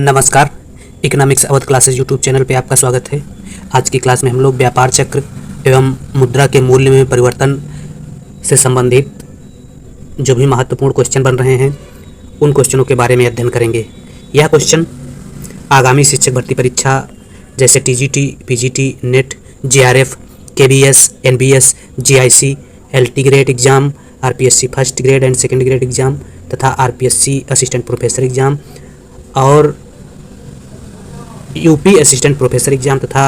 नमस्कार, economics Awadh classes YouTube channel पे आपका स्वागत है। आज की क्लास में हम लोग व्यापार चक्र एवं मुद्रा के मूल्य में परिवर्तन से संबंधित जो भी महत्वपूर्ण क्वेश्चन बन रहे हैं उन क्वेश्चनों के बारे में अध्ययन करेंगे। यह क्वेश्चन आगामी शिक्षक भर्ती परीक्षा जैसे TGT, PGT, net, JRF, KBS, NBS, GIC, LT grade exam, RPSC first grade and second grade exam तथा आरपीएससी असिस्टेंट प्रोफेसर एग्जाम और यूपी असिस्टेंट प्रोफेसर एग्जाम तथा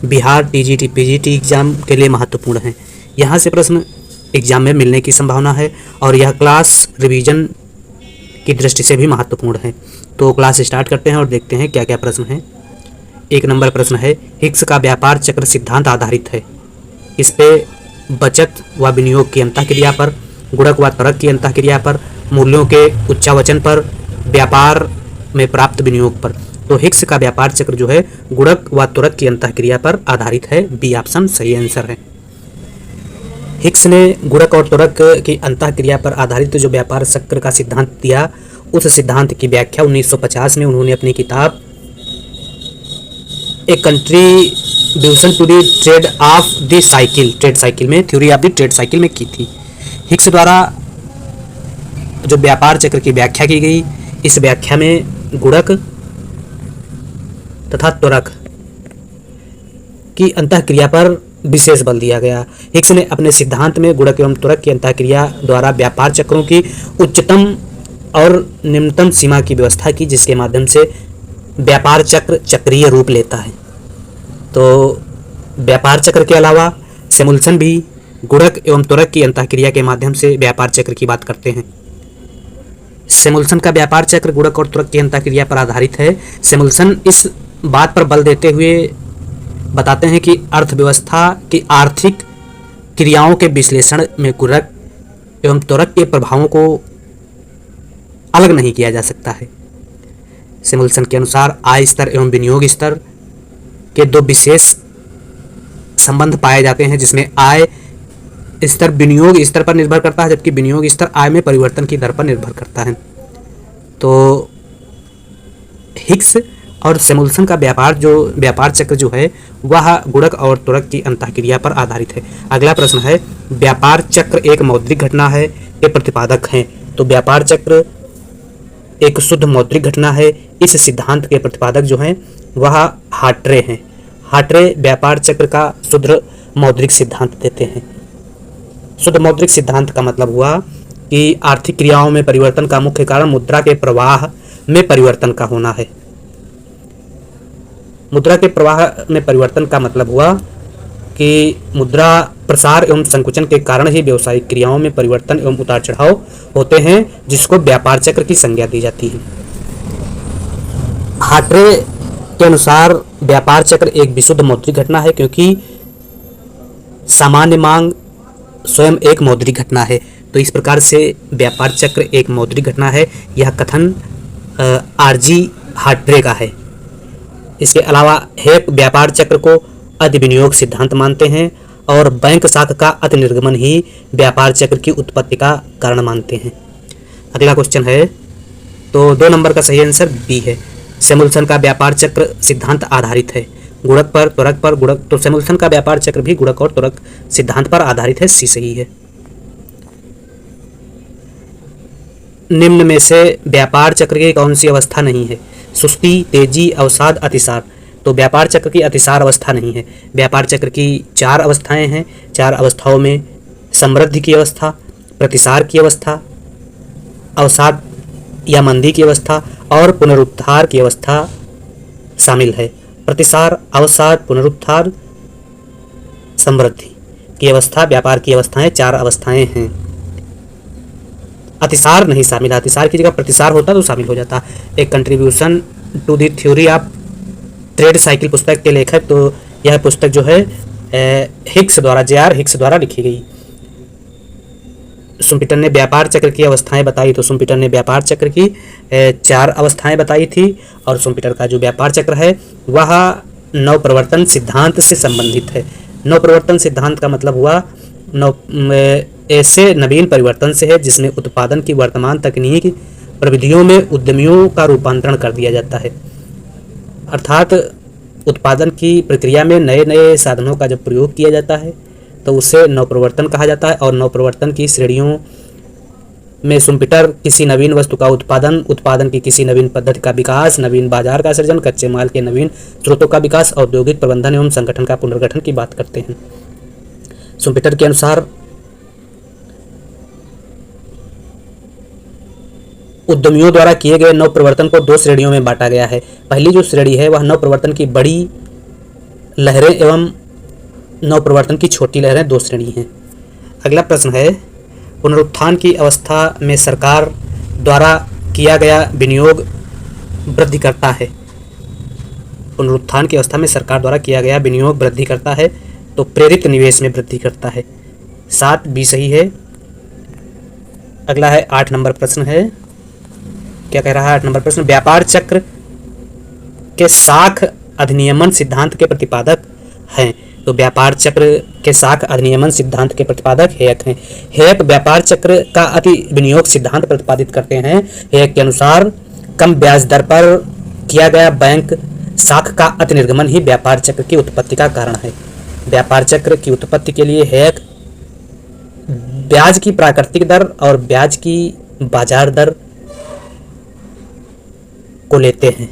बिहार टीजीटी, पीजीटी एग्जाम के लिए महत्वपूर्ण है। यहाँ से प्रश्न एग्जाम में मिलने की संभावना है और यह क्लास रिवीजन की दृष्टि से भी महत्वपूर्ण है। तो क्लास स्टार्ट करते हैं और देखते हैं क्या क्या प्रश्न हैं। 1 नंबर प्रश्न है, हिक्स का व्यापार चक्र सिद्धांत आधारित है। इस पे बचत व विनियोग की अंतःक्रिया पर, गुणक व त्वरक की अंतःक्रिया पर, मूल्यों के उच्चावचन पर, व्यापार में प्राप्त विनियोग पर। तो हिक्स का व्यापार चक्र जो है गुणक व त्वरक की अंतःक्रिया पर आधारित है। बी ऑप्शन सही आंसर है। हिक्स ने गुणक और त्वरक की अंतःक्रिया पर आधारित जो व्यापार चक्र का सिद्धांत दिया, उस सिद्धांत की व्याख्या 1950 में उन्होंने अपनी किताब a contribution to the trade of the cycle, trade cycle में, theory of the trade cycle में की थी। हिक्स द्वारा जो व्यापार चक्र की व्याख्या की गई, इस व्याख्या में गुणक तथा त्वरक की अंतःक्रिया पर विशेष बल दिया गया। हिक्स ने अपने सिद्धांत में गुणक एवं त्वरक की अंतःक्रिया द्वारा व्यापार चक्रों की उच्चतम और निम्नतम सीमा की व्यवस्था की, जिसके माध्यम से व्यापार चक्र चक्रीय रूप लेता है। तो व्यापार चक्र के अलावा सेमुल्सन भी गुणक एवं त्वरक की अंतःक्रिया के माध्यम से व्यापार चक्र की बात करते हैं। सेमुल्सन का व्यापार चक्र गुणक और त्वरक की अंतःक्रिया पर आधारित है। सेमुल्सन इस बात पर बल देते हुए बताते हैं कि अर्थव्यवस्था की आर्थिक क्रियाओं के विश्लेषण में गुणक एवं त्वरक के प्रभावों को अलग नहीं किया जा सकता है। सेमुल्सन के अनुसार आय स्तर एवं विनियोग स्तर के दो विशेष संबंध पाए जाते हैं, जिसमें आय स्तर विनियोग स्तर पर निर्भर करता है, जबकि विनियोग स्तर आय में परिवर्तन की दर पर निर्भर करता है। तो हिक्स और सेमुल्सन का व्यापार चक्र जो है वह गुणक और त्वरक की अंतःक्रिया पर आधारित है। अगला प्रश्न है, व्यापार चक्र एक मौद्रिक घटना है, ये प्रतिपादक हैं। तो व्यापार चक्र एक शुद्ध मौद्रिक घटना है। इस सिद्धांत के प्रतिपादक जो हैं वह हार्ट्रे हैं। हार्ट्रे व्यापार चक्र का शुद्ध मौद्रिक सिद्धांत देते हैं। शुद्ध मौद्रिक सिद्धांत का मतलब हुआ कि आर्थिक क्रियाओं में परिवर्तन का मुख्य कारण मुद्रा के प्रवाह में परिवर्तन का होना है। मुद्रा के प्रवाह में परिवर्तन का मतलब हुआ कि मुद्रा प्रसार एवं संकुचन के कारण ही व्यावसायिक क्रियाओं में परिवर्तन एवं उतार चढ़ाव होते हैं, जिसको व्यापार चक्र की संज्ञा दी जाती है। हार्ट्रे के अनुसार व्यापार चक्र एक विशुद्ध मौद्रिक घटना है, क्योंकि सामान्य मांग स्वयं एक मौद्रिक घटना है। तो इस प्रकार से व्यापार चक्र एक मौद्रिक घटना है। यह कथन आरजी हार्ट्रे का है। इसके अलावा हेप व्यापार चक्र को अति विनियोग सिद्धांत मानते हैं और बैंक शाखा का अति निर्गमन ही व्यापार चक्र की उत्पत्ति का कारण मानते हैं। अगला क्वेश्चन है, तो 2 नंबर का सही आंसर बी है। सेमुल्सन का व्यापार चक्र सिद्धांत आधारित है गुणक पर, त्वरक पर। गुणक, तो सेमुल्सन का व्यापार चक्र भी गुणक और त्वरक सिद्धांत पर आधारित है। सी सही है। निम्न में से व्यापार चक्र की कौन सी अवस्था नहीं है? सुस्ती, तेजी, अवसाद, अतिसार। तो व्यापार चक्र की अतिसार अवस्था नहीं है। व्यापार चक्र की 4 अवस्थाएं हैं। 4 अवस्थाओं में समृद्धि की अवस्था, प्रतिसार की अवस्था, अवसाद या मंदी की अवस्था और पुनरुत्थान की अवस्था शामिल है। प्रतिसार, अवसाद, पुनरुत्थान, समृद्धि की अवस्था व्यापार की अवस्थाएं 4 अवस्थाएं हैं। अतिसार नहीं शामिल है। अतिसार की जगह प्रतिसार होता तो शामिल हो जाता। एक contribution to the theory of trade cycle पुस्तक के लेखक, तो यह पुस्तक जो है हिक्स द्वारा, जे.आर. हिक्स द्वारा लिखी गई। शुम्पीटर ने व्यापार चक्र की अवस्थाएं बताई। तो शुम्पीटर ने व्यापार चक्र की 4 अवस्थाएं बताई थी और शुम्पीटर का जो व्यापार चक्र है वह नवप्रवर्तन सिद्धांत से संबंधित है। नवप्रवर्तन सिद्धांत का मतलब हुआ ऐसे नवीन परिवर्तन से है जिसमें उत्पादन की वर्तमान तकनीक प्रविधियों में उद्यमियों का रूपांतरण कर दिया जाता है। अर्थात उत्पादन की प्रक्रिया में नए नए साधनों का जब प्रयोग किया जाता है तो उसे नवप्रवर्तन कहा जाता है। और नवप्रवर्तन की श्रेणियों में सुम्पिटर किसी नवीन वस्तु का उत्पादन की किसी नवीन पद्धति का विकास, नवीन बाजार का सृजन, कच्चे माल के नवीन स्रोतों का विकास, औद्योगिक प्रबंधन एवं संगठन का पुनर्गठन की बात करते हैं। सुम्पिटर के अनुसार उद्यमियों द्वारा किए गए नव प्रवर्तन को दो श्रेणियों में बांटा गया है। पहली जो श्रेणी है वह नव प्रवर्तन की बड़ी लहरें एवं नव प्रवर्तन की छोटी लहरें, दो श्रेणी हैं। अगला प्रश्न है, पुनरुत्थान की अवस्था में सरकार द्वारा किया गया विनियोग वृद्धि करता है। पुनरुत्थान की अवस्था में सरकार द्वारा किया गया विनियोग वृद्धि करता है तो प्रेरित निवेश में वृद्धि करता है। 7 बी सही है। अगला है 8 नंबर प्रश्न है, क्या कह रहा है 8 नंबर प्रश्न, व्यापार चक्र के साख अधिनियमन सिद्धांत के प्रतिपादक हैं। तो व्यापार चक्र के साख अधिनियमन सिद्धांत के प्रतिपादक हेयक हैं। हेयक व्यापार चक्र का अति विनियोग सिद्धांत प्रतिपादित करते हैं। हेयक के अनुसार कम ब्याज दर पर किया गया बैंक साख का अति निर्गमन ही व्यापार चक्र की उत्पत्ति का कारण है। व्यापार चक्र की उत्पत्ति के लिए हेयक ब्याज की प्राकृतिक दर और ब्याज की बाजार दर को लेते हैं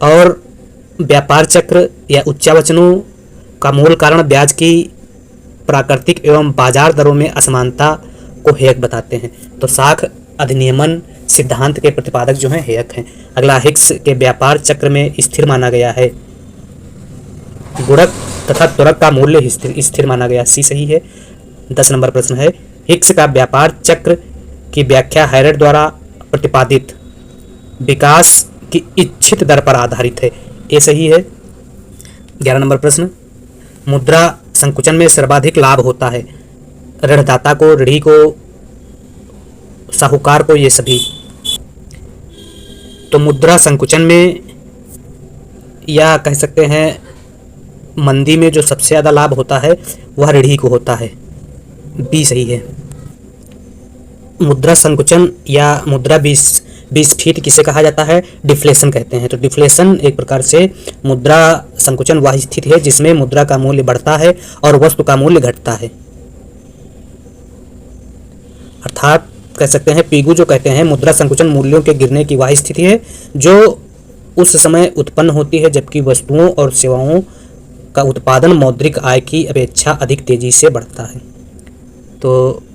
और व्यापार चक्र या उच्चावचनों का मूल कारण ब्याज की प्राकृतिक एवं बाजार दरों में असमानता को हेयक बताते हैं। तो साख अधिनियमन सिद्धांत के प्रतिपादक जो हैं हेयक हैं। अगला, हिक्स के व्यापार चक्र में स्थिर माना गया है। गुणक तथा त्वरक का मूल्य स्थिर माना गया, सी सही है। 10 नंबर प्रश्न है, हिक्स का व्यापार चक्र की व्याख्या हैरेट द्वारा प्रतिपादित विकास की इच्छित दर पर आधारित है, ये सही है। 11 नंबर प्रश्न, मुद्रा संकुचन में सर्वाधिक लाभ होता है। ऋणदाता को, ऋणी को, साहूकार को, ये सभी। तो मुद्रा संकुचन में या कह सकते हैं मंदी में जो सबसे ज़्यादा लाभ होता है वह ऋणी को होता है, बी सही है। मुद्रा संकुचन या मुद्रा विस्फीति किसे कहा जाता है? डिफ्लेशन कहते हैं। तो डिफ्लेशन एक प्रकार से मुद्रा संकुचन वह स्थिति है जिसमें मुद्रा का मूल्य बढ़ता है और वस्तु का मूल्य घटता है। अर्थात कह सकते हैं पीगू जो कहते हैं मुद्रा संकुचन मूल्यों के गिरने की वह स्थिति है जो उस समय उत्पन्न होती है जबकि वस्तुओं और सेवाओं का उत्पादन मौद्रिक आय की अपेक्षा अधिक तेजी से बढ़ता है। तो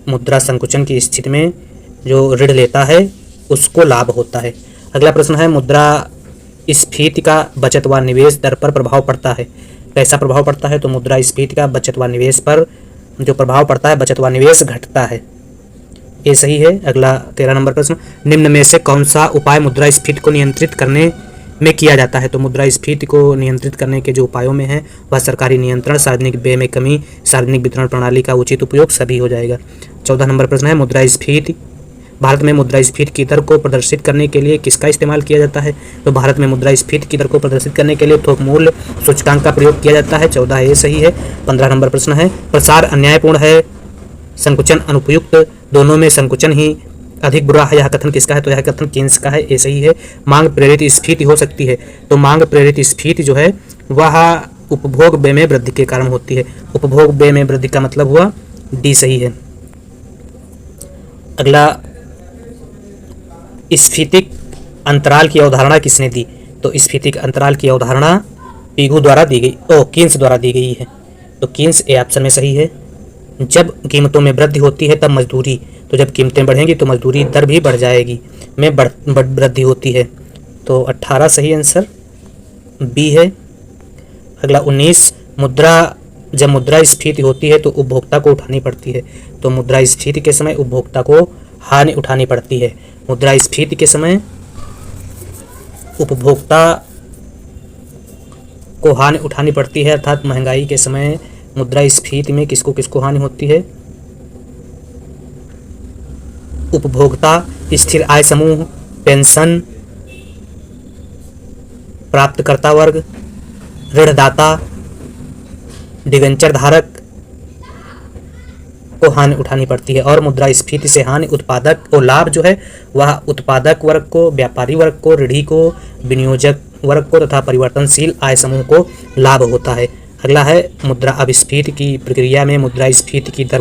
मुद्रा संकुचन की स्थिति में जो ऋण लेता है उसको लाभ होता है। अगला प्रश्न है, मुद्रा स्फीति का बचत व निवेश दर पर प्रभाव पड़ता है। कैसा प्रभाव पड़ता है? तो मुद्रा स्फीति का बचत व निवेश पर जो प्रभाव पड़ता है, बचत व निवेश घटता है, ये सही है। अगला 13 नंबर प्रश्न, निम्न में से कौन सा उपाय मुद्रा स्फीति को नियंत्रित करने में किया जाता है? तो मुद्रा स्फीति को नियंत्रित करने के जो उपायों में है वह सरकारी नियंत्रण, सार्वजनिक व्यय में कमी, सार्वजनिक वितरण प्रणाली का उचित उपयोग सभी हो जाएगा। 14 नंबर प्रश्न है, मुद्रास्फीति भारत में मुद्रास्फीति की दर को प्रदर्शित करने के लिए किसका इस्तेमाल किया जाता है? तो भारत में मुद्रास्फीति की दर को प्रदर्शित करने के लिए थोक मूल्य सूचकांक का प्रयोग किया जाता है। 14 ये सही है। 15 नंबर प्रश्न है, प्रसार अन्यायपूर्ण है, संकुचन अनुपयुक्त, दोनों में संकुचन ही अधिक बुरा है, यह कथन किसका है? तो यह कथन केन्स का है, ये सही है। मांग प्रेरित स्फीति हो सकती है, तो मांग प्रेरित स्फीति जो है वह उपभोग व्यय में वृद्धि के कारण होती है। उपभोग व्यय में वृद्धि का मतलब हुआ डी सही है। अगला, स्फीतिक अंतराल की अवधारणा किसने दी? तो स्फीतिक अंतराल की अवधारणा पीगू द्वारा दी गई, कीन्स द्वारा दी गई है। तो कीन्स ए ऑप्शन में सही है। जब कीमतों में वृद्धि होती है तब मजदूरी, तो जब कीमतें बढ़ेंगी तो मजदूरी दर भी बढ़ जाएगी, में वृद्धि होती है। तो 18 सही आंसर बी है। अगला 19, जब मुद्रास्फीति होती है तो उपभोक्ता को उठानी पड़ती है। तो मुद्रास्फीति के समय उपभोक्ता को हानि उठानी पड़ती है। मुद्रास्फीति के समय उपभोक्ता को हानि उठानी पड़ती है, अर्थात महंगाई के समय मुद्रास्फीति में किसको किसको हानि होती है? उपभोक्ता, स्थिर आय समूह, पेंशन प्राप्तकर्ता वर्ग, ऋणदाता, डिवेंचर धारक, को हानि उठानी पड़ती है। और मुद्रास्फीति से हानि उत्पादक और लाभ जो है वह उत्पादक वर्ग को, व्यापारी वर्ग को, ऋणी को, विनियोजक वर्ग को तथा परिवर्तनशील आय समूह को लाभ होता है। अगला है मुद्रा अपस्फीति की प्रक्रिया में मुद्रास्फीति की दर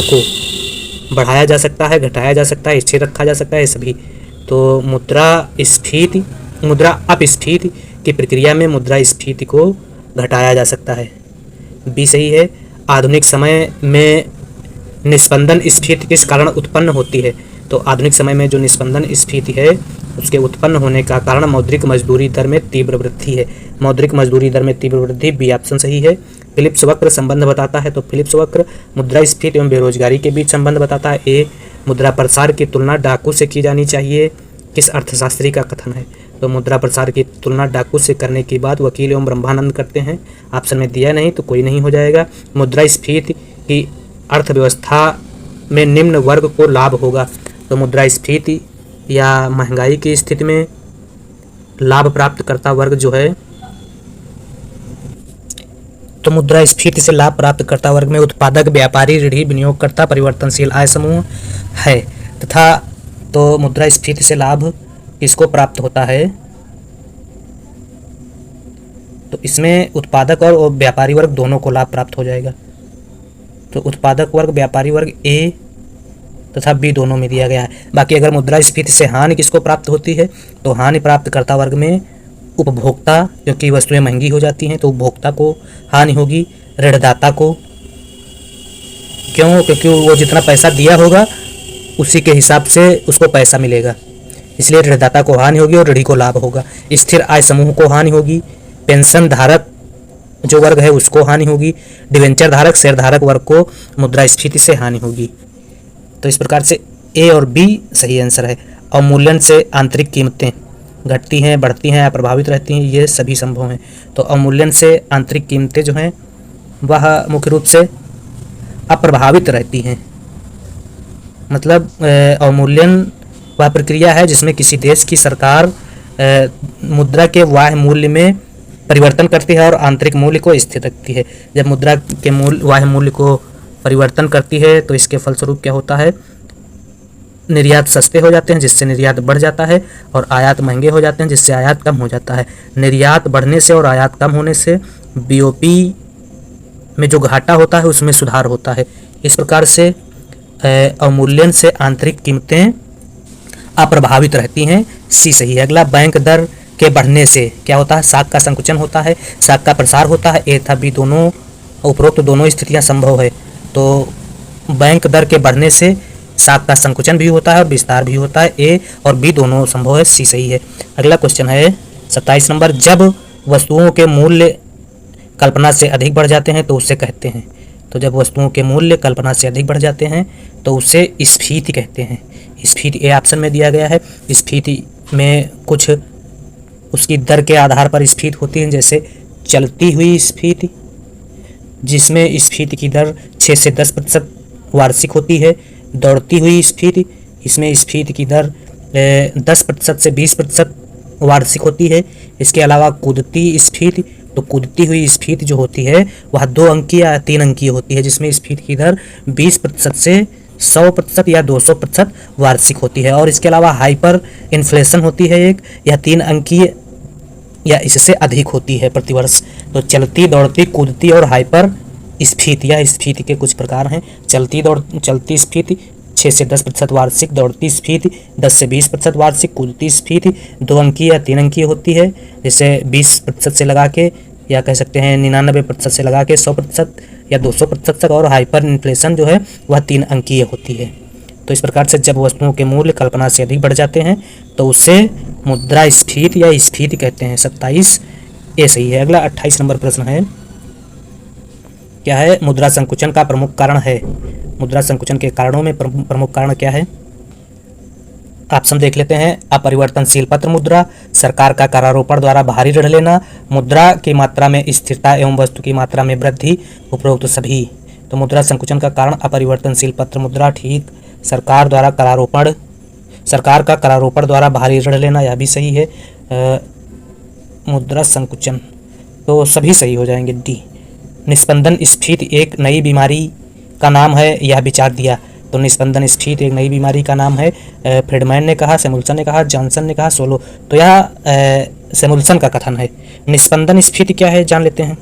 को बढ़ाया जा सकता है, घटाया जा सकता है, स्थिर रखा जा सकता है, सभी। तो मुद्रा अपस्फीति की प्रक्रिया में मुद्रास्फीति को घटाया जा सकता है, बी सही है। आधुनिक समय में निस्पंदन स्फीति किस कारण उत्पन्न होती है? तो आधुनिक समय में जो निस्पंदन स्फीति है उसके उत्पन्न होने का कारण मौद्रिक मजदूरी दर में तीव्र वृद्धि है। मौद्रिक मजदूरी दर में तीव्र वृद्धि, बी ऑप्शन सही है। फिलिप्स वक्र संबंध बताता है, तो फिलिप्स वक्र मुद्रास्फीति एवं बेरोजगारी के बीच संबंध बताता है। ए मुद्रा प्रसार की तुलना डाकू से की जानी चाहिए, किस अर्थशास्त्री का कथन है? तो मुद्रा प्रसार की तुलना डाकू से करने की बात वकील एवं ब्रह्मानंद करते हैं। ऑप्शन में दिया नहीं तो कोई नहीं हो जाएगा। मुद्रास्फीति की अर्थव्यवस्था में निम्न वर्ग को लाभ होगा, तो मुद्रास्फीति या महंगाई की स्थिति में लाभ प्राप्तकर्ता वर्ग जो है, तो मुद्रास्फीति से लाभ प्राप्तकर्ता वर्ग में उत्पादक, व्यापारी, ऋणी, विनियोगकर्ता, परिवर्तनशील आय समूह है तथा तो मुद्रास्फीति से लाभ किसको प्राप्त होता है? तो इसमें उत्पादक और व्यापारी वर्ग दोनों को लाभ प्राप्त हो जाएगा। तो उत्पादक वर्ग, व्यापारी वर्ग ए तथा बी दोनों में दिया गया है। बाकी अगर मुद्रास्फीति से हानि किसको प्राप्त होती है? तो हानि प्राप्तकर्ता वर्ग में उपभोक्ता, क्योंकि वस्तुएं महंगी हो जाती हैं तो उपभोक्ता को हानि होगी, ऋणदाता को। क्यों? क्योंकि वो जितना पैसा दिया होगा उसी के हिसाब से उसको पैसा मिलेगा, इसलिए ऋणदाता को हानि होगी और ऋणी को लाभ होगा। स्थिर आय समूह को हानि होगी, पेंशन धारक जो वर्ग है उसको हानि होगी, डिवेंचर धारक, शेयर धारक वर्ग को मुद्रास्फीति से हानि होगी। तो इस प्रकार से ए और बी सही आंसर है। अवमूल्यन से आंतरिक कीमतें घटती हैं, बढ़ती हैं या प्रभावित रहती हैं, ये सभी संभव हैं। तो अवमूल्यन से आंतरिक कीमतें जो हैं वह मुख्य रूप से अप्रभावित रहती हैं। मतलब अवमूल्यन वह प्रक्रिया है जिसमें किसी देश की सरकार मुद्रा के बाह्य मूल्य में परिवर्तन करती है और आंतरिक मूल्य को स्थिर रखती है। जब मुद्रा के बाह्य मूल्य को परिवर्तन करती है तो इसके फलस्वरूप क्या होता है? निर्यात सस्ते हो जाते हैं जिससे निर्यात बढ़ जाता है, और आयात महंगे हो जाते हैं जिससे आयात कम हो जाता है। निर्यात बढ़ने से और आयात कम होने से बीओपी में जो घाटा होता है उसमें सुधार होता है। इस प्रकार से अवमूल्यन से आंतरिक कीमतें अप्रभावित रहती हैं, सी सही है। अगला, बैंक दर के बढ़ने से क्या होता है? साख का संकुचन होता है, साख का प्रसार होता है। ए तथा बी दोनों, उपरोक्त दोनों स्थितियां संभव है। तो बैंक दर के बढ़ने से साख का संकुचन भी होता है और विस्तार भी होता है। ए और बी दोनों संभव है, सी सही है। अगला क्वेश्चन है 27 नंबर, जब वस्तुओं के मूल्य कल्पना से अधिक बढ़ जाते हैं तो उससे कहते हैं। तो जब वस्तुओं के मूल्य कल्पना से अधिक बढ़ जाते हैं तो उसे स्फीति कहते हैं। स्फीति ए ऑप्शन में दिया गया है। स्फीति में कुछ उसकी दर के आधार पर स्फीति होती है, जैसे चलती हुई स्फीति, जिसमें स्फीति की दर 6 से 10% वार्षिक होती है। दौड़ती हुई स्फीति, इसमें स्फीति की दर 10% से 20% वार्षिक होती है। इसके अलावा कूदती स्फीति, तो कूदती हुई स्फीति जो होती है वह 2 अंकीय या 3 अंकीय होती है, जिसमें स्फीति की दर 20% से 100% या 200% वार्षिक होती है। और इसके अलावा हाइपर इन्फ्लेशन होती है एक, या 3 अंकीय या इससे अधिक होती है प्रतिवर्ष। तो चलती, दौड़ती, कूदती और हाइपर स्फीति, या स्फीति के कुछ प्रकार हैं। चलती स्फीति 6 से 10% वार्षिक, दौड़ती स्फीति 10 से 20% वार्षिक, कूदती स्फीति 2 अंकीय या 3 अंकीय होती है, जैसे 20% से लगा के, या कह सकते हैं 99% से लगा के 100% या 200% तक। और हाइपर इन्फ्लेशन जो है वह 3 अंकीय होती है। तो इस प्रकार से जब वस्तुओं के मूल्य कल्पना से अधिक बढ़ जाते हैं तो उसे मुद्रास्फीति या स्फीति कहते हैं। 27 ए सही है। अगला 28 नंबर प्रश्न है, क्या है? मुद्रा संकुचन का प्रमुख कारण है। मुद्रा संकुचन के कारणों में प्रमुख कारण क्या है? ऑप्शन देख लेते हैं। अपरिवर्तनशील पत्र मुद्रा, सरकार का करारोपण द्वारा बाहरी ऋण लेना, मुद्रा की मात्रा में स्थिरता एवं वस्तु की मात्रा में वृद्धि, उपरोक्त सभी। तो मुद्रा संकुचन का कारण अपरिवर्तनशील पत्र मुद्रा, ठीक। सरकार का करारोपण द्वारा बाहरी ऋण लेना, यह भी सही है। मुद्रा संकुचन, तो सभी सही हो जाएंगे, डी। निस्पंदन स्फीति एक नई बीमारी का नाम है, यह विचार दिया। तो निस्पंदन स्फीति एक नई बीमारी का नाम है, फ्रीडमैन ने कहा, सैमुअल्सन ने कहा, जॉनसन ने कहा, सोलो। तो यह सैमुअल्सन का कथन है। निस्पंदन स्फीति क्या है जान लेते हैं।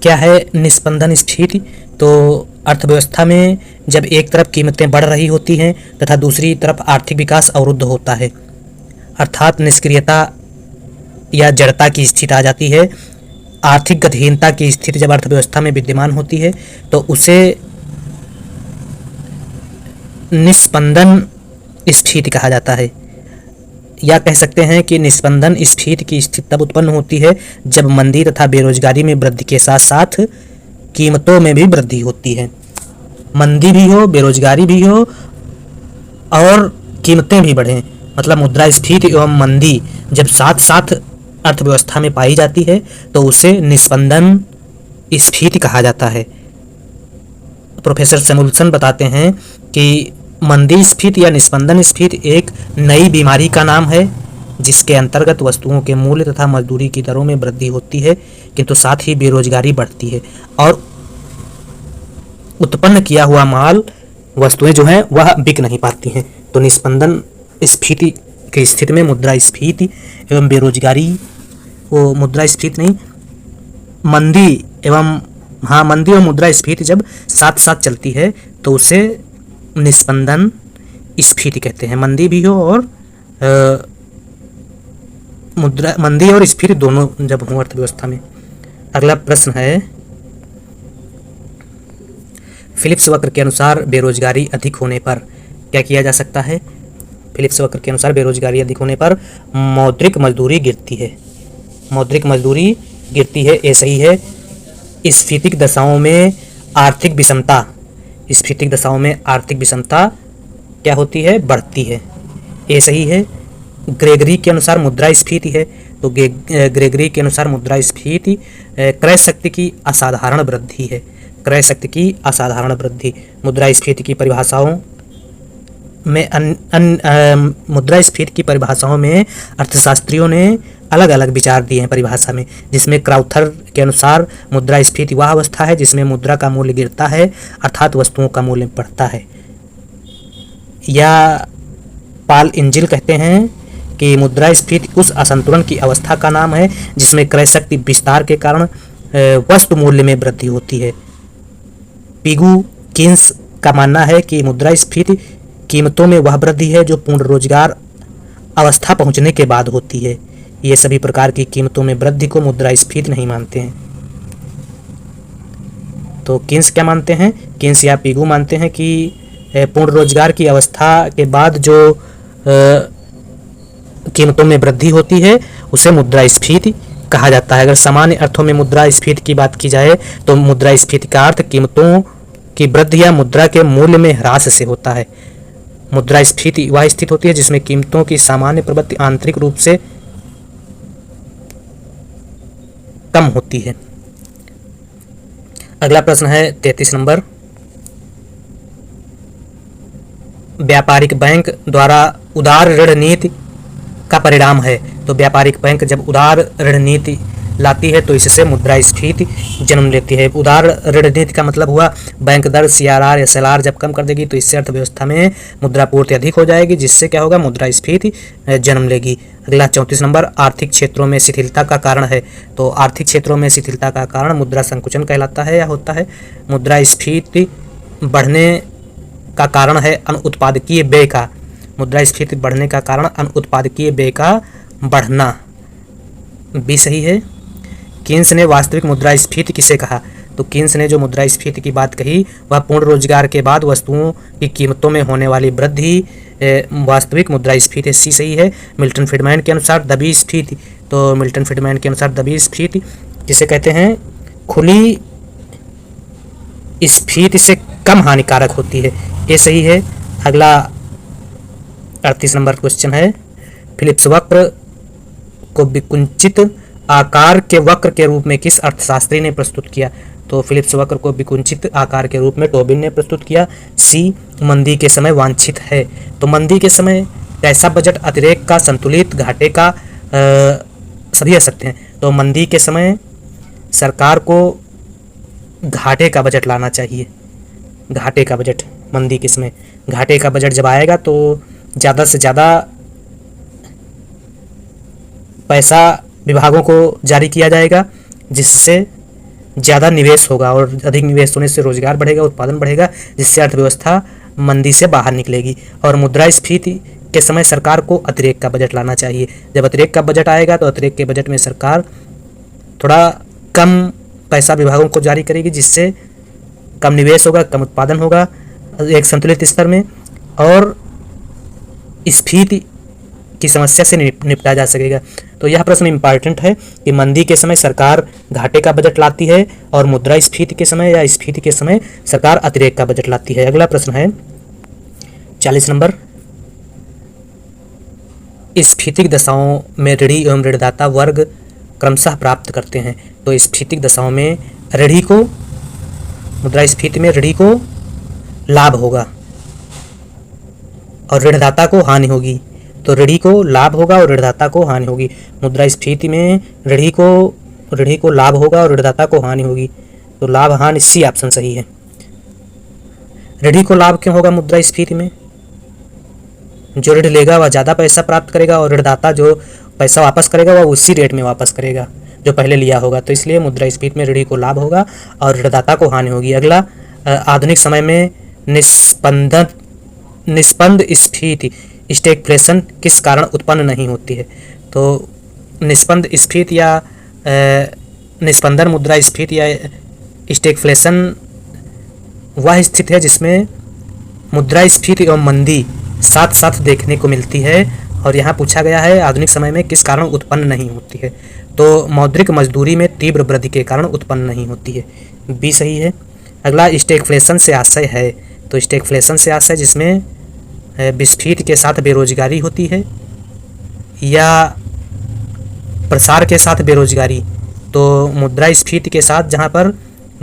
क्या है निस्पंदन स्फीति? तो अर्थव्यवस्था में जब एक तरफ कीमतें बढ़ रही होती हैं तथा दूसरी तरफ आर्थिक विकास अवरुद्ध होता है, अर्थात निष्क्रियता या जड़ता की स्थिति आ जाती है। आर्थिक गतिहीनता की स्थिति जब अर्थव्यवस्था में विद्यमान होती है तो उसे निस्पंदन स्फीति कहा जाता है। या कह सकते हैं कि निस्पंदन स्फीति की स्थिति तब उत्पन्न होती है जब मंदी तथा बेरोजगारी में वृद्धि के साथ साथ कीमतों में भी वृद्धि होती है। मंदी भी हो, बेरोजगारी भी हो और कीमतें भी बढ़ें, मतलब मुद्रास्फीति एवं मंदी जब साथ साथ अर्थव्यवस्था में पाई जाती है तो उसे निस्पंदन स्फीति कहा जाता है। प्रोफेसर सैमुअल्सन बताते हैं कि मंदी स्फीति या निस्पंदन स्फीति एक नई बीमारी का नाम है जिसके अंतर्गत वस्तुओं के मूल्य तथा मजदूरी की दरों में वृद्धि होती है, किंतु साथ ही बेरोजगारी बढ़ती है और उत्पन्न किया हुआ माल वस्तुएं जो हैं वह बिक नहीं पाती हैं। तो निस्पंदन स्फीति की स्थिति में मुद्रास्फीति एवं बेरोजगारी, वो मुद्रास्फीति नहीं, मंदी एवं मंदी और मुद्रास्फीति जब साथ साथ चलती है तो उसे निस्पंदन स्फीति कहते हैं। मंदी भी हो और मंदी और स्फीति दोनों जब हो अर्थव्यवस्था में। अगला प्रश्न है, फिलिप्स वक्र के अनुसार बेरोजगारी अधिक होने पर क्या किया जा सकता है? फिलिप्स वक्र के अनुसार बेरोजगारी अधिक होने पर मौद्रिक मजदूरी गिरती है। मौद्रिक मजदूरी गिरती है, ये सही है। स्फीतिक दशाओं में आर्थिक विषमता, स्फीतिक दशाओं में आर्थिक विषमता क्या होती है? बढ़ती है, ये सही है। ग्रेगरी के अनुसार मुद्रास्फीति है, तो ग्रेगरी के अनुसार मुद्रास्फीति क्रय शक्ति की असाधारण वृद्धि है। क्रय शक्ति की असाधारण वृद्धि मुद्रास्फीति की परिभाषाओं में मुद्रास्फीति की परिभाषाओं में अर्थशास्त्रियों ने अलग अलग विचार दिए हैं परिभाषा में, जिसमें क्राउथर के अनुसार मुद्रास्फीति वह अवस्था है जिसमें मुद्रा का मूल्य गिरता है अर्थात वस्तुओं का मूल्य बढ़ता है। या पाल इंजिल कहते हैं कि मुद्रास्फीति उस असंतुलन की अवस्था का नाम है जिसमें क्रय शक्ति विस्तार के कारण वस्तु मूल्य में वृद्धि होती है। पिगू किन्स का मानना है कि मुद्रास्फीति कीमतों में वह वृद्धि है जो पूर्ण रोजगार अवस्था पहुंचने के बाद होती है। ये सभी प्रकार की कीमतों में वृद्धि को मुद्रास्फीति नहीं मानते हैं। तो किन्स क्या मानते हैं? किन्स या पिगू मानते हैं कि पूर्ण रोजगार की अवस्था के बाद जो कीमतों में वृद्धि होती है उसे मुद्रास्फीति कहा जाता है। अगर सामान्य अर्थों में मुद्रास्फीति की बात की जाए तो मुद्रास्फीति का अर्थ कीमतों की वृद्धि या मुद्रा के मूल्य में ह्रास से होता है। मुद्रास्फीति वह स्थिति होती है जिसमें कीमतों की सामान्य प्रवृत्ति आंतरिक रूप से कम होती है। अगला प्रश्न है 33 नंबर, व्यापारिक बैंक द्वारा उदार ऋण नीति का परिणाम है। तो व्यापारिक बैंक जब उदार ऋण नीति लाती है तो इससे मुद्रास्फीति जन्म लेती है। उदार ऋण नीति का मतलब हुआ बैंक दर CRR या SLR जब कम कर देगी तो इससे अर्थव्यवस्था में मुद्रा पूर्ति अधिक हो जाएगी, जिससे क्या होगा? मुद्रास्फीति जन्म लेगी। अगला 34 नंबर, आर्थिक क्षेत्रों में शिथिलता का कारण है। तो आर्थिक क्षेत्रों में शिथिलता का कारण मुद्रा संकुचन कहलाता है या होता है। मुद्रास्फीति बढ़ने का कारण है अनुत्पादकीय व्यय का। मुद्रास्फीति बढ़ने का कारण अनुत्पादकीय व्यय का बढ़ना भी सही है। किन्स ने वास्तविक मुद्रास्फीति किसे कहा? तो किन्स ने जो मुद्रास्फीति की बात कही वह पूर्ण रोजगार के बाद वस्तुओं की कीमतों में होने वाली वृद्धि वास्तविक मुद्रास्फीति सी सही है। मिल्टन फ्रीडमैन के अनुसार दबी स्फीति, तो मिल्टन फ्रीडमैन के अनुसार दबी स्फीति जिसे कहते हैं खुली स्फीति से कम हानिकारक होती है, ये सही है। अगला 38 नंबर क्वेश्चन है, फिलिप्स वक्र को विकुंचित आकार के वक्र के रूप में किस अर्थशास्त्री ने प्रस्तुत किया? तो फिलिप्स वक्र को विकुंचित आकार के रूप में टोबिन ने प्रस्तुत किया। सी, मंदी के समय वांछित है। तो मंदी के समय कैसा बजट अतिरेक का, संतुलित, घाटे का, सभी आ सकते हैं। तो मंदी के समय सरकार को घाटे का बजट लाना चाहिए। घाटे का बजट मंदी के समय, घाटे का बजट जब आएगा तो ज़्यादा से ज़्यादा पैसा विभागों को जारी किया जाएगा, जिससे ज़्यादा निवेश होगा और अधिक निवेश होने से रोजगार बढ़ेगा, उत्पादन बढ़ेगा, जिससे अर्थव्यवस्था मंदी से बाहर निकलेगी। और मुद्रास्फीति के समय सरकार को अतिरेक का बजट लाना चाहिए। जब अतिरेक का बजट आएगा तो अतिरेक के बजट में सरकार थोड़ा कम पैसा विभागों को जारी करेगी, जिससे कम निवेश होगा, कम उत्पादन होगा एक संतुलित स्तर में, और स्फीति की समस्या से निपटा जा सकेगा। तो यह प्रश्न इम्पॉर्टेंट है कि मंदी के समय सरकार घाटे का बजट लाती है और मुद्रास्फीति के समय या स्फीति के समय सरकार अतिरेक का बजट लाती है। अगला प्रश्न है 40 नंबर, स्फीतिक दशाओं में ऋणी एवं ऋणदाता वर्ग क्रमशः प्राप्त करते हैं। तो स्फीतिक दशाओं में ऋणी को, मुद्रास्फीति में ऋणी को लाभ होगा और ऋणदाता को हानि होगी। तो ऋणी को लाभ होगा और ऋणदाता को हानि होगी। मुद्रास्फीति में ऋणी को लाभ होगा और ऋणदाता को हानि होगी। तो लाभ हानि, सी ऑप्शन सही है। ऋणी को लाभ क्यों होगा मुद्रास्फीति में? जो ऋण लेगा वह ज़्यादा पैसा प्राप्त करेगा और ऋणदाता जो पैसा वापस करेगा वह उसी रेट में वापस करेगा जो पहले लिया होगा। तो इसलिए मुद्रास्फीति में ऋणी को लाभ होगा और ऋणदाता को हानि होगी। अगला, आधुनिक समय में निस्पंद स्फीति स्टैगफ्लेशन किस कारण उत्पन्न नहीं होती है? तो निस्पंद स्फीति या निस्पंदन मुद्रास्फीति या स्टैगफ्लेशन वह स्थिति है जिसमें मुद्रास्फीति एवं मंदी साथ साथ देखने को मिलती है। और यहाँ पूछा गया है आधुनिक समय में किस कारण उत्पन्न नहीं होती है? तो मौद्रिक मजदूरी में तीव्र वृद्धि के कारण उत्पन्न नहीं होती है। बी सही है। अगला, स्टैगफ्लेशन से आशय है। तो स्टैगफ्लेशन से आशय जिसमें विस्फीति के साथ बेरोजगारी होती है या प्रसार के साथ बेरोजगारी। तो मुद्रास्फीति के साथ जहाँ पर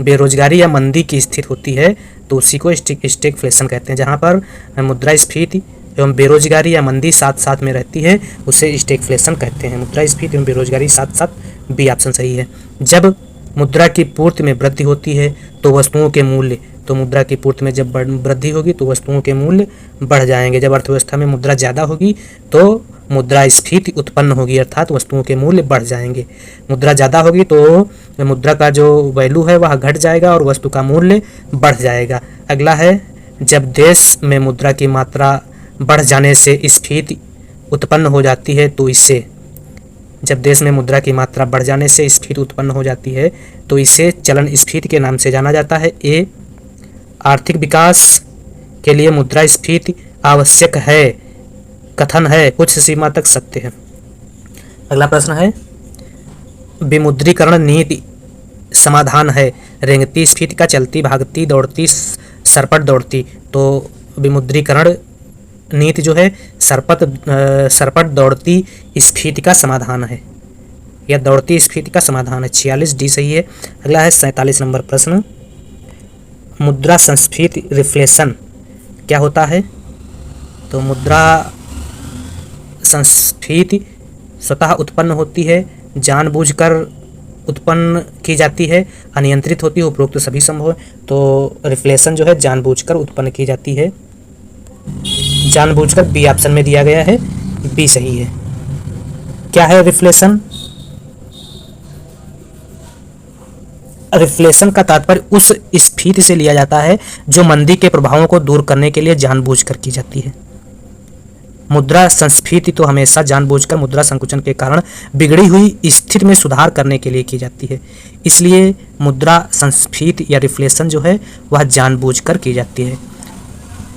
बेरोजगारी या मंदी की स्थिति होती है तो उसी को स्टैगफ्लेशन कहते हैं। जहाँ पर मुद्रास्फीति एवं बेरोजगारी या मंदी साथ साथ में रहती है उसे स्टैगफ्लेशन कहते हैं। मुद्रास्फीति एवं बेरोजगारी साथ साथ, बी ऑप्शन सही है। जब मुद्रा की पूर्ति में वृद्धि होती है तो वस्तुओं के मूल्य, तो मुद्रा की पूर्ति में जब वृद्धि होगी तो वस्तुओं के मूल्य बढ़ जाएंगे। जब अर्थव्यवस्था में मुद्रा ज़्यादा होगी तो मुद्रास्फीति उत्पन्न होगी, अर्थात वस्तुओं के मूल्य बढ़ जाएंगे। मुद्रा ज़्यादा होगी तो मुद्रा का जो वैल्यू है वह घट जाएगा और वस्तु का मूल्य बढ़ जाएगा। अगला है, जब देश में मुद्रा की मात्रा बढ़ जाने से स्फीति उत्पन्न हो जाती है तो इसे, जब देश में मुद्रा की मात्रा बढ़ जाने से स्फीति उत्पन्न हो जाती है तो इसे चलन स्फीति के नाम से जाना जाता है। ए, आर्थिक विकास के लिए मुद्रास्फीति आवश्यक है, कथन है, कुछ सीमा तक सत्य है। अगला प्रश्न है, विमुद्रीकरण नीति समाधान है। रेंगती स्फीति का चलती भागती दौड़ती सरपट दौड़ती। तो विमुद्रीकरण नीति जो है सरपट दौड़ती स्फीति का समाधान है या दौड़ती स्फीति का समाधान है। 46 डी सही है। अगला है 47 नंबर प्रश्न, मुद्रा संस्फीति रिफ्लेशन क्या होता है? तो मुद्रा संस्फीति स्वतः उत्पन्न होती है, जानबूझकर उत्पन्न की जाती है, अनियंत्रित होती है, उपरोक्त सभी संभव है। तो रिफ्लेशन जो है जानबूझकर उत्पन्न की जाती है, जानबूझकर, बी ऑप्शन में दिया गया है, बी सही है। क्या है रिफ्लेशन? रिफ्लेशन का तात्पर्य उस स्फीति से लिया जाता है जो मंदी के प्रभावों को दूर करने के लिए जानबूझकर की जाती है। मुद्रा संस्फीति तो हमेशा जानबूझकर मुद्रा संकुचन के कारण बिगड़ी हुई स्थिति में सुधार करने के लिए की जाती है। इसलिए मुद्रा संस्फीति या रिफ्लेशन जो है वह जानबूझकर की जाती है।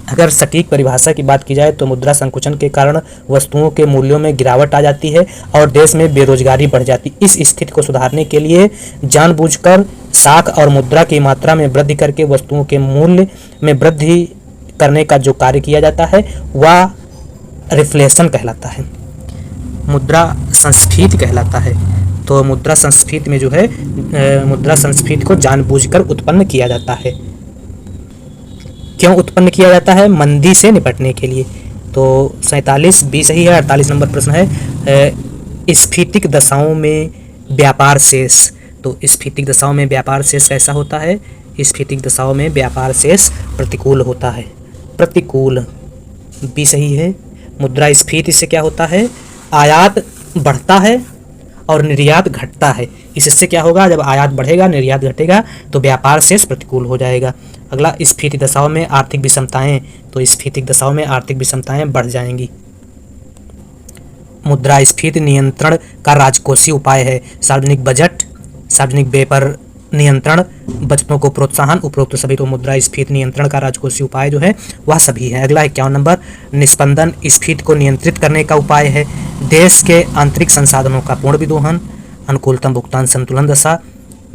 अगर सटीक परिभाषा की बात की जाए तो मुद्रा संकुचन के कारण वस्तुओं के मूल्यों में गिरावट आ जाती है और देश में बेरोजगारी बढ़ जाती है। इस स्थिति को सुधारने के लिए जानबूझकर साख और मुद्रा की मात्रा में वृद्धि करके वस्तुओं के मूल्य में वृद्धि करने का जो कार्य किया जाता है वह रिफ्लेशन कहलाता है, मुद्रा संस्फीति कहलाता है। तो मुद्रा संस्फीति में जो है मुद्रा संस्फीति को जानबूझकर उत्पन्न किया जाता है। क्यों उत्पन्न किया जाता है? मंदी से निपटने के लिए। तो 47 बी सही है। 48 नंबर प्रश्न है, स्फीतिक दशाओं में व्यापार शेष। तो स्फीतिक दशाओं में व्यापार शेष कैसा होता है? स्फीतिक दशाओं में व्यापार शेष प्रतिकूल होता है, प्रतिकूल। बी सही है। मुद्रास्फीति से क्या होता है? आयात बढ़ता है और निर्यात घटता है। इससे क्या होगा? जब आयात बढ़ेगा, निर्यात घटेगा, तो व्यापार शेष प्रतिकूल हो जाएगा। अगला, स्फीति दशाओं में आर्थिक विषमताएं, तो स्फीतिक दशाओं में आर्थिक विषमताएं बढ़ जाएंगी। मुद्रास्फीति नियंत्रण का राजकोषीय उपाय है सार्वजनिक बजट, सार्वजनिक व्यय पर नियंत्रण, बचतों को प्रोत्साहन, उपरोक्त सभी। तो मुद्रास्फीति नियंत्रण का राजकोषीय उपाय जो है वह सभी है। अगला 51 नंबर, निस्पंदन स्फीति को नियंत्रित करने का उपाय है देश के आंतरिक संसाधनों का पूर्ण विदोहन, अनुकूलतम भुगतान संतुलन दशा,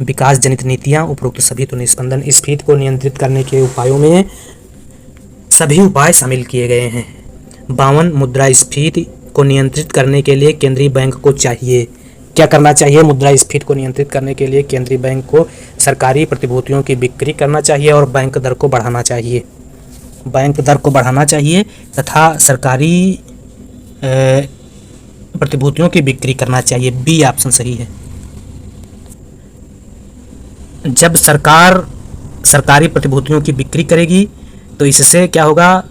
विकास जनित नीतियाँ, उपरोक्त सभी। तो निस्पंदन स्फीति को नियंत्रित करने के उपायों में सभी उपाय शामिल किए गए हैं। 52, मुद्रास्फीति को नियंत्रित करने के लिए केंद्रीय बैंक को चाहिए, क्या करना चाहिए? मुद्रास्फीति को नियंत्रित करने के लिए केंद्रीय बैंक को सरकारी प्रतिभूतियों की बिक्री करना चाहिए और बैंक दर को बढ़ाना चाहिए, बैंक दर को बढ़ाना चाहिए तथा सरकारी प्रतिभूतियों की बिक्री करना चाहिए। बी ऑप्शन सही है। जब सरकार सरकारी प्रतिभूतियों की बिक्री करेगी तो इससे क्या होगा?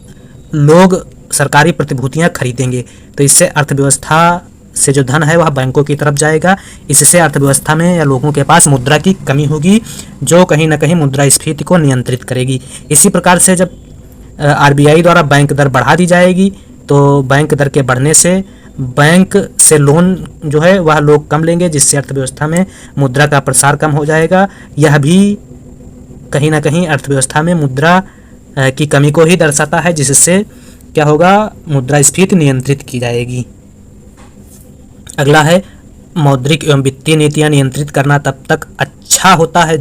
लोग सरकारी प्रतिभूतियां खरीदेंगे, तो इससे अर्थव्यवस्था से जो धन है वह बैंकों की तरफ जाएगा। इससे अर्थव्यवस्था में या लोगों के पास मुद्रा की कमी होगी, जो कहीं ना कहीं मुद्रास्फीति को नियंत्रित करेगी। इसी प्रकार से जब आरबीआई द्वारा बैंक दर बढ़ा दी जाएगी तो बैंक दर के बढ़ने से बैंक से लोन जो है वह लोग कम लेंगे, जिससे अर्थव्यवस्था में मुद्रा का प्रसार कम हो जाएगा। यह भी कहीं ना कहीं अर्थव्यवस्था में मुद्रा की कमी को ही दर्शाता है, जिससे क्या होगा? मुद्रास्फीति नियंत्रित की जाएगी। अगला है, मौद्रिक एवं वित्तीय नीतियाँ नियंत्रित करना तब अच्छा होता है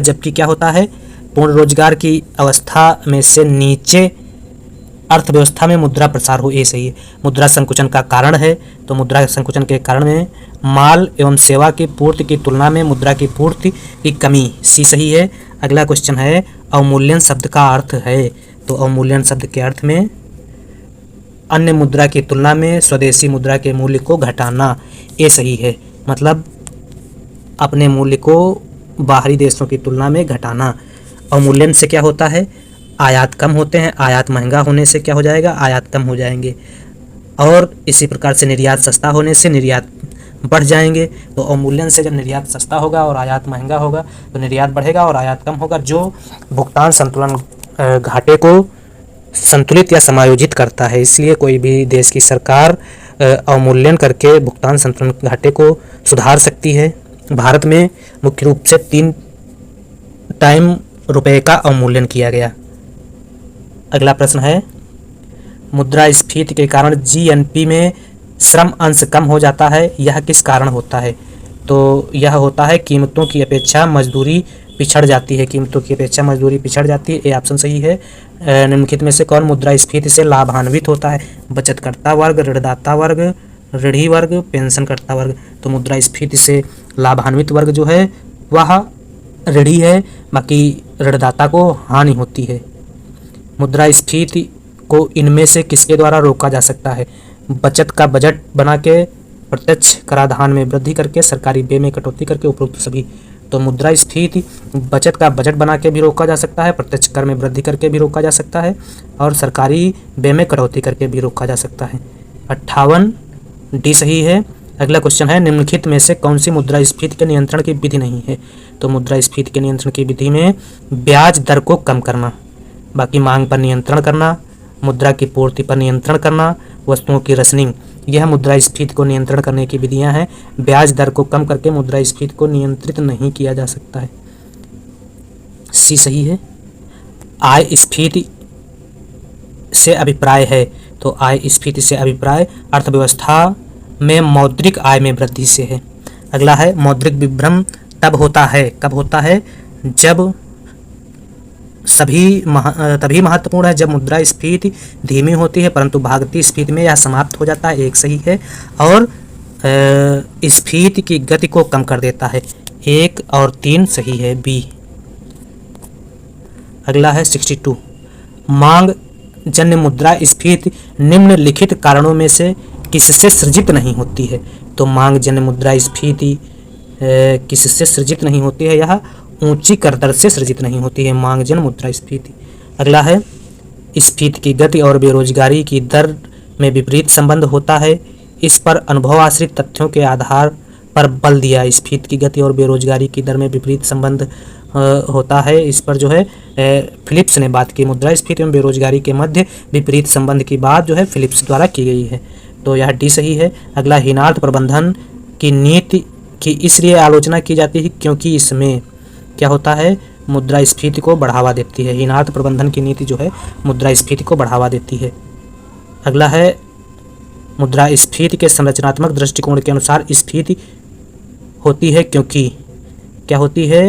जबकि क्या होता है? पूर्ण रोजगार की अवस्था में से नीचे अर्थव्यवस्था में मुद्रा प्रसार हो। ये सही है। मुद्रा संकुचन का कारण है, तो मुद्रा संकुचन के कारण में माल एवं सेवा की पूर्ति की तुलना में मुद्रा की पूर्ति की कमी। सी सही है। अगला क्वेश्चन है, अवमूल्यन शब्द का अर्थ है, तो अवमूल्यन शब्द के अर्थ में अन्य मुद्रा की तुलना में स्वदेशी मुद्रा के मूल्य को घटाना। ये सही है, मतलब अपने मूल्य को बाहरी देशों की तुलना में घटाना। अवमूल्यन से क्या होता है? आयात कम होते हैं, आयात महंगा होने से क्या हो जाएगा? आयात कम हो जाएंगे। और इसी प्रकार से निर्यात सस्ता होने से निर्यात बढ़ जाएंगे। तो अवमूल्यन से जब निर्यात सस्ता होगा और आयात महंगा होगा तो निर्यात बढ़ेगा और आयात कम होगा, जो भुगतान संतुलन घाटे को संतुलित या समायोजित करता है। इसलिए कोई भी देश की सरकार अवमूल्यन करके भुगतान संतुलन घाटे को सुधार सकती है। भारत में मुख्य रूप से 3 टाइम रुपए का अवमूल्यन किया गया। अगला प्रश्न है, मुद्रास्फीति के कारण जीएनपी में श्रम अंश कम हो जाता है, यह किस कारण होता है? तो यह होता है कीमतों की अपेक्षा मजदूरी पिछड़ जाती है, कीमतों की अपेक्षा मजदूरी पिछड़ जाती है। ये ऑप्शन सही है। निम्नलिखित में से कौन मुद्रास्फीति से लाभान्वित होता है? बचतकर्ता वर्ग, ऋणदाता वर्ग, ऋणी वर्ग, पेंशनकर्ता वर्ग। तो मुद्रास्फीति से लाभान्वित वर्ग जो है वह ऋणी है, बाकी ऋणदाता को हानि होती है। मुद्रास्फीति को इनमें से किसके द्वारा रोका जा सकता है? बचत का बजट बना के, प्रत्यक्ष कराधान में वृद्धि करके, सरकारी व्यय में कटौती करके, उपरोक्त सभी। तो मुद्रास्फीति बचत का बजट बना के भी रोका जा सकता है, प्रत्यक्ष कर में वृद्धि करके भी रोका जा सकता है और सरकारी व्यय में कटौती करके भी रोका जा सकता है। 58 डी सही है। अगला क्वेश्चन है, निम्नलिखित में से कौन सी मुद्रास्फीति के नियंत्रण की विधि नहीं है? तो मुद्रास्फीति के नियंत्रण की विधि में ब्याज दर को कम करना, बाकी मांग पर नियंत्रण करना, मुद्रा की पूर्ति पर नियंत्रण करना, वस्तुओं की रसनिंग, यह मुद्रास्फीति को नियंत्रण करने की विधियां हैं। ब्याज दर को कम करके मुद्रास्फीति को नियंत्रित नहीं किया जा सकता है। सी सही है। आय स्फीति से अभिप्राय है, तो आय स्फीति से अभिप्राय अर्थव्यवस्था में मौद्रिक आय में वृद्धि से है। अगला है, मौद्रिक विभ्रम तब होता है, कब होता है? जब तभी महत्वपूर्ण है जब मुद्रास्फीति धीमी होती है, परंतु भागती स्फीति में यह समाप्त हो जाता है। एक सही है। और स्फीति की गति को कम कर देता है। 1 और 3 सही है। बी। अगला है 62, मांग जन्य मुद्रास्फीति निम्नलिखित कारणों में से किससे सृजित नहीं होती है? तो मांग जन्य मुद्रास्फीति किससे सृजित नहीं होती है? यह ऊंची कर दर से सृजित नहीं होती है, मांग जन्य मुद्रास्फीति। अगला है स्फीति की गति और बेरोजगारी की दर में विपरीत संबंध होता है। इस पर अनुभव आश्रित तथ्यों के आधार पर बल दिया। स्फीति की गति और बेरोजगारी की दर में विपरीत संबंध होता है। इस पर जो है फिलिप्स ने बात की। मुद्रास्फीति एवं बेरोजगारी के मध्य विपरीत संबंध की बात जो है फिलिप्स द्वारा की गई है, तो यह डी सही है। अगला हीनार्थ प्रबंधन की नीति की इसलिए आलोचना की जाती है क्योंकि इसमें क्या होता है, मुद्रास्फीति को बढ़ावा देती है। हीनार्थ प्रबंधन की नीति जो है मुद्रास्फीति को बढ़ावा देती है। अगला है मुद्रास्फीति के संरचनात्मक दृष्टिकोण के अनुसार स्फीति होती है क्योंकि क्या होती है,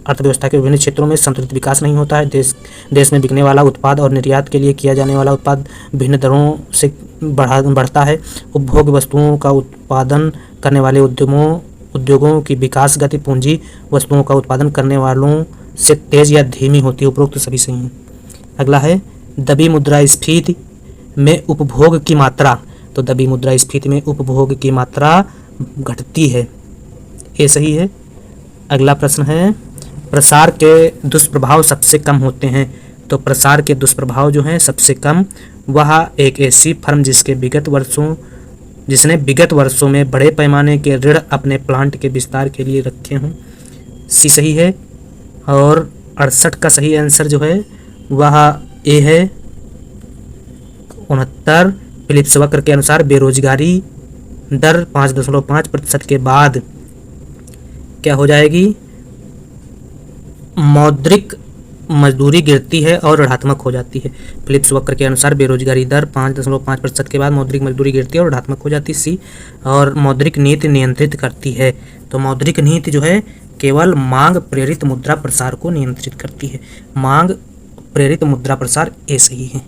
अर्थव्यवस्था के विभिन्न क्षेत्रों में संतुलित विकास नहीं होता है। देश में बिकने वाला उत्पाद और निर्यात के लिए किया जाने वाला उत्पाद भिन्न दरों से बढ़ता है। उपभोग वस्तुओं का उत्पादन करने वाले उद्योगों की विकास गति पूंजी वस्तुओं का उत्पादन करने वालों से तेज या धीमी होती है। उपरोक्त सभी सही हैं। अगला है दबी मुद्रास्फीति में उपभोग की मात्रा, तो दबी मुद्रास्फीति में उपभोग की मात्रा घटती है, ये सही है। अगला प्रश्न है प्रसार के दुष्प्रभाव सबसे कम होते हैं, तो प्रसार के दुष्प्रभाव जो हैं सबसे कम, वह एक ऐसी फर्म जिसने विगत वर्षों में बड़े पैमाने के ऋण अपने प्लांट के विस्तार के लिए रखे हों, सी सही है। और 68 का सही आंसर जो है वह ए है। 69 फिलिप्स वक्र के अनुसार बेरोजगारी दर 5.5% के बाद क्या हो जाएगी, मौद्रिक मजदूरी गिरती है और ऋणात्मक हो जाती है। फिलिप्स वक्र के अनुसार बेरोजगारी दर 5.5% के बाद मौद्रिक मजदूरी गिरती है और ऋणात्मक हो जाती है, सी। और मौद्रिक नीति नियंत्रित करती है, तो मौद्रिक नीति जो है केवल मांग प्रेरित मुद्रा प्रसार को नियंत्रित करती है। मांग प्रेरित मुद्रा प्रसार, ए सही है।